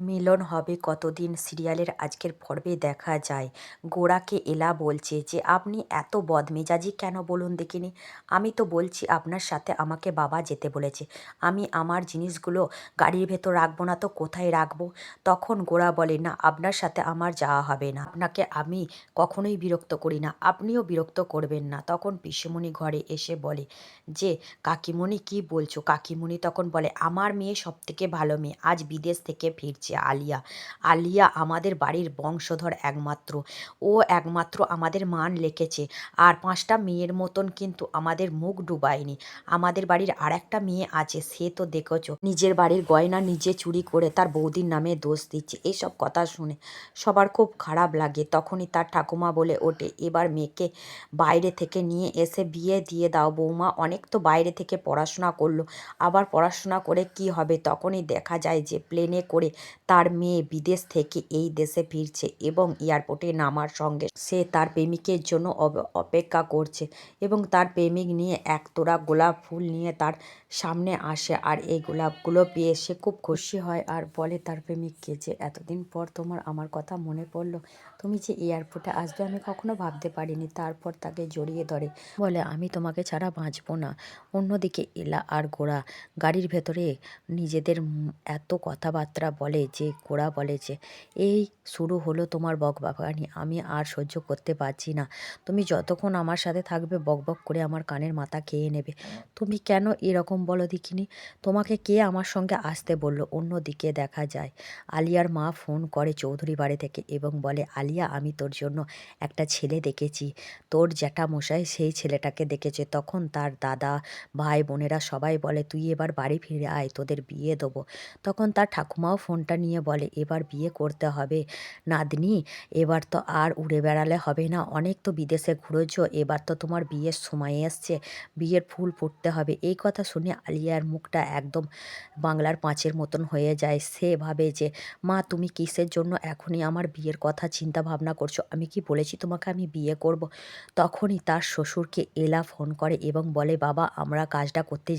মিলন হবে কতদিন সিরিয়ালের আজকের পর্বে দেখা যায় গোরাকে এলা বলছে যে আপনি এত বদমেজাজি কেন বলুন দেখিনি। আমি তো বলছি আপনার সাথে আমাকে বাবা যেতে বলেছে, আমি আমার জিনিসগুলো গাড়ির ভেতর রাখবো না তো কোথায় রাখবো। তখন গোরা বলে না, আপনার সাথে আমার যাওয়া হবে না, আপনাকে আমি কখনোই বিরক্ত করি না, আপনিও বিরক্ত করবেন না। তখন পিসিমণি ঘরে এসে বলে যে কাকিমণি কি বলছো। কাকিমণি তখন বলে আমার মেয়ে সব থেকে ভালো মেয়ে, আজ বিদেশ থেকে ফিরছে আলিয়া। আলিয়া আমাদের বাড়ির বংশধর একমাত্র, ও একমাত্র আমাদের মান রেখেছে। আর 5টা মেয়ের মতন কিন্তু আমাদের মুখ ডুবায়নি। আমাদের বাড়ির আর একটা মেয়ে আছে, সে তো দেখেছো নিজের বাড়ির গয়না নিজে চুরি করে তার বৌদির নামে দোষ দিচ্ছে। এইসব কথা শুনে সবার খুব খারাপ লাগে। তখনই তার ঠাকুমা বলে ওঠে, এবার মেয়েকে বাইরে থেকে নিয়ে এসে বিয়ে দিয়ে দাও বৌমা, অনেক তো বাইরে থেকে পড়াশোনা করলো, আবার পড়াশোনা করে কি হবে। তখনই দেখা যায় যে প্লেনে করে তার মেয়ে বিদেশ থেকে এই দেশে ফিরছে এবং এয়ারপোর্টে নামার সঙ্গে সে তার প্রেমিকের জন্য অপেক্ষা করছে এবং তার প্রেমিক নিয়ে এক তোড়া গোলাপ ফুল নিয়ে তার সামনে আসে। আর এই গোলাপগুলো পেয়ে সে খুব খুশি হয় আর বলে তার প্রেমিককে যে এতদিন পর তোমার আমার কথা মনে পড়লো, তুমি যে এয়ারপোর্টে আসবে আমি কখনো ভাবতে পারিনি। তারপর তাকে জড়িয়ে ধরে বলে আমি তোমাকে ছাড়া বাঁচবো না। অন্যদিকে এলা আর গোরা গাড়ির ভেতরে নিজেদের এত কথাবার্তা বলে যে গোরা বলে যে এই শুরু হলো তোমার বকবকানি, আমি আর সহ্য করতে পারছি না। তুমি যতক্ষণ আমার সাথে থাকবে বকবক করে আমার কানের মাথা খেয়ে নেবে। তুমি কেন এরকম বলো দেখিনি, তোমাকে কে আমার সঙ্গে আসতে বললো। অন্যদিকে দেখা যায় আলিয়ার মা ফোন করে চৌধুরী বাড়ি থেকে এবং বলে আলিয়া আমি তোর জন্য একটা ছেলে দেখেছি, তোর জ্যাঠামশাই সেই ছেলেটাকে দেখেছে। তখন তার দাদা ভাই বোনেরা সবাই বলে তুই এবার বাড়ি ফিরে আয়, তোদের বিয়ে দেবো। তখন তার ঠাকুমাও ফোনটা নিয়ে বলে এবার বিয়ে করতে হবে নাতনি, এবার তো আর উড়ে বেড়ালে হবে না, অনেক তো বিদেশে ঘুরেছো, এবার তো তোমার বিয়ের সময় এসছে, বিয়ের ফুল ফুটতে হবে। এই কথা শুনে আলিয়ার মুখটা একদম বাংলার পাঁচের মতন হয়ে যায়। সে ভাবে যে মা তুমি কিসের জন্য এখনই আমার বিয়ের কথা চিন্তা ভাবনা করছো, আমি কি বলেছি তোমাকে আমি বিয়ে করব। তখনই তার শ্বশুরকে এলা ফোন করে এবং বলে বাবা আমরা কাজটা করতে